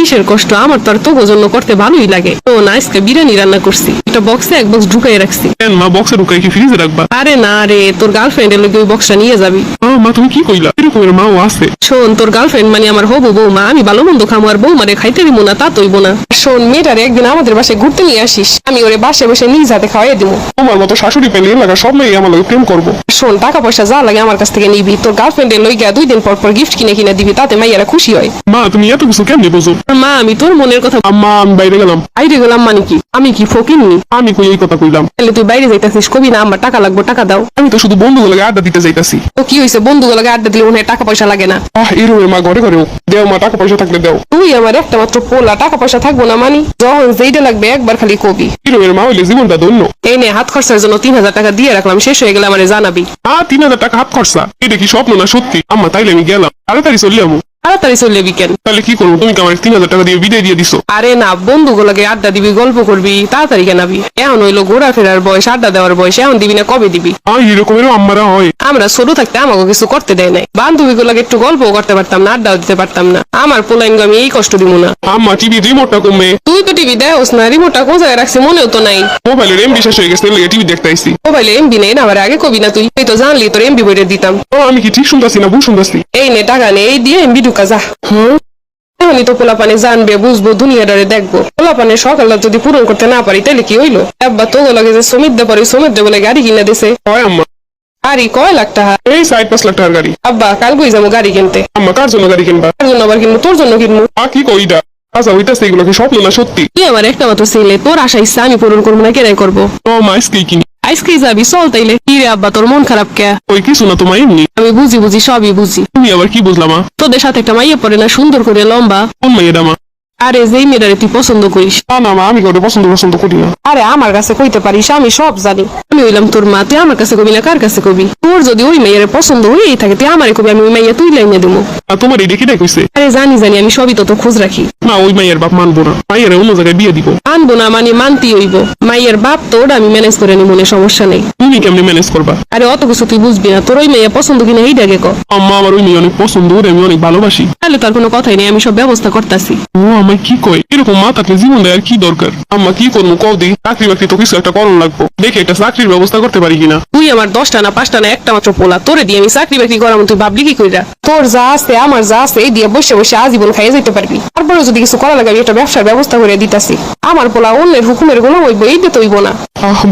কিসের কষ্ট? আমার তো আর তোর জন্য করতে ভালোই লাগে। তো না, আজকে বিরিয়ানি রান্না করছি, একটা বক্সে এক বক্স ঢুকাই রাখছি। মা বক্সে ঢুকাই কি ফ্রিজে রাখবা? আরে না রে, তোর গার্লফ্রেন্ডের লোক ওই বক্সটা নিয়ে যাবি। মা তুমি কি কইলা? এরকমের মাও আছে? শোন, তোর গার্লফ্রেন্ড মানে আমার হবু বৌমা, আমি ভালো মন্দ খামো আর বৌমারে খাইতে দিব না তা তৈব না। শোন, মেয়েটারে একদিন আমাদের বাসায় ঘুরতে নিয়ে আসিস, আমি ওরে বাসে বসে নিজ হাতে খাওয়াই দিব। তোমার মতো শাশুড়ি পেলে এলাকা সব মেয়ে আমার লোক প্রেম করবো। শোন, টাকা পয়সা যা লাগে আমার কাছ থেকে নিবি, তোর গার্লফ্রেন্ডের লই গিয়া 2 দিন পর পর গিফট কিনে কিনে দিবি, তাতে মাইয়ারা খুশি হয়। মা তুমি এত কিছু কেমনি বোঝো? মা, আমি তোর মনের কথা। আম্মা আমি বাইরে গেলাম। বাইরে গেলাম মানে কি? আমি কি ফকিরনি? আমি কই এই কথা কইলাম? তাহলে তুই বাইরে যাইতাছিস, কবি না আমার টাকা লাগবে, টাকা দাও। আমি তো শুধু বন্ধুগুলোকে আড্ডা দিতে যাইতাছি। তো কি হয়েছে? বন্ধুগুলোকে আড্ডা দিলে মনে হয় টাকা পয়সা লাগে না? এরকমের মা ঘরে ঘরেও দেও, মা টাকা পয়সা থাকলে দেও। তুই আমার একটা মাত্র পোলা, টাকা পয়সা থাকবো না মানি? যখন যেইটা লাগবে একবার খালি কবি। এরকমের মা হইলে জীবনটা ধন্য। এই নে, হাত খরচার জন্য 3000 টাকা দিয়ে রাখলাম, শেষ হয়ে গেলে আমারে জানাবি। 3000 টাকা হাত খরচা? এটা কি স্বপ্ন না সত্যি? আম্মা তাইলে আমি গেলাম, তাড়াতাড়ি চলে যাবো। তাড়াতাড়ি চলে বিকেন। তাহলে কি করবো? তুমি কি আমার 3000 টাকা দিয়ে বিদায় দিয়ে দিছো? আরে না, বন্ধুগুলোকে আড্ডা দিবি, গল্প করবি, তাড়াতাড়ি কেনাবি। এখন হইলো ঘোরা ফেরার বয়স, আড্ডা দেওয়ার বয়স, এখন দিবি না কবে দিবি? এরকমেরও আম্মারা হয়। আমরা ছোট থাকতে আমাকে কিছু করতে দেয় নাই, বান্ধবীগুলোকে একটু গল্পও করতে পারতাম না, আড্ডাও দিতে পারতাম না। আমার পোলাইনকে আমি এই কষ্ট দিব না। আম্মা টিভি রিমোটটা কমে। তুই তো টিভি দেওস না, রিমোটটা কোথায় রাখছি মনেও তো নাই। মোবাইলের এমবি শেষ হয়ে গেছে, টিভি দেখতে আইছি। মোবাইলে এমবি নেই না, আমার আগে কবি না? তুই তো জানলি তোর এমবি বইটা দিতাম। আমি কি ঠিক শুনতাছি না ভুল শুনতাছি? এই নে টাকা নে, এই দিয়ে এমবি ঢুকা যা। এখনই তো পোলাপানে জানবে, বুঝবো, দুনিয়াটারে দেখবো। পোলাপানে সকালটা যদি পূরণ করতে না পারি তাহলে কি হইলো? আব্বা তো লাগে যে সমিত দে পরে, সমিত দে বলে গাড়ি কিনে দিছে। হয় আম্মা? আরে কয় লাখ টাকা? এই 4-5 লাখ টাকার গাড়ি। আব্বা কাল কই যাবো গাড়ি কিনতে। আম্মা কার জন্য গাড়ি কিনবা? তার জন্য আবার কিনবো, তোর জন্য কিনবো। কি কইটা? আচ্ছা হইতাছে, এগুলো কি স্বপ্ন না সত্যি? কি আমার একটা মাত্র ছেলে, তোর আশা ইচ্ছা আমি পূরণ করবো না, কেনাই করবো? মা আজকেই কিনি। আজকে যাবি? চল তাইলে। কি রে আব্বা, তোর মন খারাপ কে? ওই কিছু না, তোমার এমনি। আমি বুঝি বুঝি, সবই বুঝি। তুমি আবার কি বুঝলাম? তোদের সাথে একটা মাইয়া পড়ে না, সুন্দর করে লম্বা? কোন মেয়েটা মা? আরে যেই মেয়েটারে তুই পছন্দ করিস। না মা, আমি কাউকে পছন্দ করি না। আরে আমার কাছে কইতে পারিস, আমি সব জানি। আমি হইলাম তোর মা, তুই আমার কাছে কবি না কার কাছে কবি? তোর যদি ওই মেয়ের পছন্দ হয়েই থাকে তুই আমারে কবি, আমি ওই মাইয়া তুই লাইনে দেবো। তোমার এই দেখি কইছে? আরে জানি আমি সবই তো খোঁজ রাখি। না, ওই মাইয়ের বাপ মানবো না, মাইয়ের অন্য জায়গায় বিয়ে দিব। আনবো না মানে মানতেই হইব। মাইয়ের বাপ তোর, আমি ম্যানেজ করে নিব, মনে সমস্যা নেই। তুমি কেমনে ম্যানেজ করবা? আরে অত কিছু তুই বুঝবি না, তোর ওই মেয়ে পছন্দ কিনা এই ডাকে ক। আম্মা আমার ওই মেয়ে অনেক পছন্দ, ওরে আমি অনেক ভালোবাসি। তাহলে তার কোনো কথাই নেই, আমি সব ব্যবস্থা করতেছি। ও আমায় কি কয়? এরকম মা থাকলে জীবন দেয় আর কি দরকার? আম্মা কি করবো কও দি? চাকরি বাকরি তো কিছু একটা করণ লাগবো, দেখে একটা চাকরির ব্যবস্থা করতে পারি কিনা। তুই আমার 10টা না 5টা না একটা মাত্র পোলা, তোরে দিয়ে আমি চাকরি বাকরি করাম, তুই ভাবলি কি কইরা? তোর যা আছে আমার যা আছে এই দিয়ে বসে বসে আজীবন খাইয়ে যেতে পারবি। তারপরে যদি কিছু করা লাগে আমি একটা ব্যবসার ব্যবস্থা করে দিতাছি। আমার পোলা অন্যের হুকুমের গোলাম হইব, এই দিতে হইব না।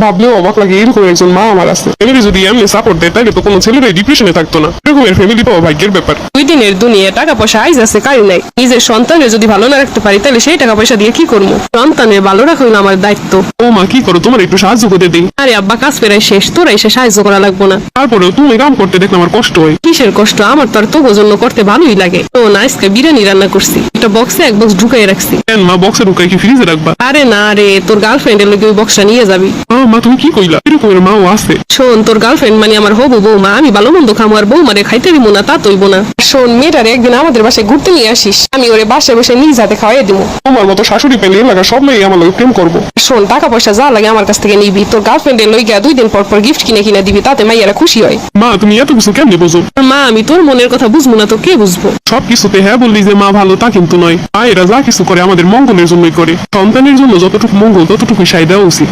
ভাবলেও অবাক লাগে, এরকম একজন মা আমার আছে। ফ্যামিলি যদি এমনি সাপোর্ট দেয় তাহলে তো কোনো ছেলেরাই ডিপ্রেশনে থাকতো না। এরকমের ফ্যামিলি পাওয়া ভাগ্যের ব্যাপার। 2 দিনের দুনিয়া, টাকা পয়সা আইজ আছে কাই নাই। নিজের সন্তানের যদি ভালো না রাখতে পারি তাহলে সেই টাকা পয়সা দিয়ে কি করবো? সন্তানের ভালো রাখা হইলো আমার দায়িত্ব। ও মা কি করো? তোমার একটু সাহায্য করে দিই। আরে আব্বা কাজ ফেরাই শেষ, তোরা এসে সাহায্য করা লাগবো না। তারপরেও তুমি কাম করতে দেখলে আমার কষ্ট হয়। কিসের কষ্ট? আমার তো আর তোর জন্য করতে ভালোই লাগে। তো না, আজকে বিরিয়ানি রান্না করছি, একটা বক্সে এক বক্স ঢুকাই রাখছি। মা বক্সে ঢুকাই কি ফ্রিজে রাখবা? আরে না রে, তোর গার্লফ্রেন্ডের লোক ওই বক্সটা নিয়ে যাবি। মা তুমি কি কইলা? এরকমের মাও আছে? শোন, তোর গার্লফ্রেন্ড মানে আমার হবু বৌমা, আমি ভালো মন্দ খামো আর বৌমারে খাইতে দিব না তা তৈব না। শোন, মেয়েটারে একদিন আমাদের বাসায় ঘুরতে নিয়ে আসিস, আমি ওরে বাসায় বসে নিজ হাতে খাওয়াই দিব। তোমার মতো শাশুড়ি পেলে এলাকা সব মেয়ে আমার লোক প্রেম করবো। শোন, টাকা পয়সা যা লাগে আমার কাছ থেকে নিবি, তোর গার্লফ্রেন্ডের লই গিয়া 2 দিন পর পর গিফট কিনে কিনে দিবি, তাতে মাইয়ারা খুশি হয়। মা তুমি এত কিছু কেমনে বোঝো? মা, আমি তোর মনের কথা বুঝবো না তো কে বুঝবো? সবকিছুতে হ্যাঁ বললি যে মা ভালো তা কিন্তু নয়। এরা যা কিছু করে আমাদের মঙ্গলের জন্যই করে। সন্তানের জন্য যতটুকু মঙ্গল ততটুকুই সাই দেওয়া উচিত।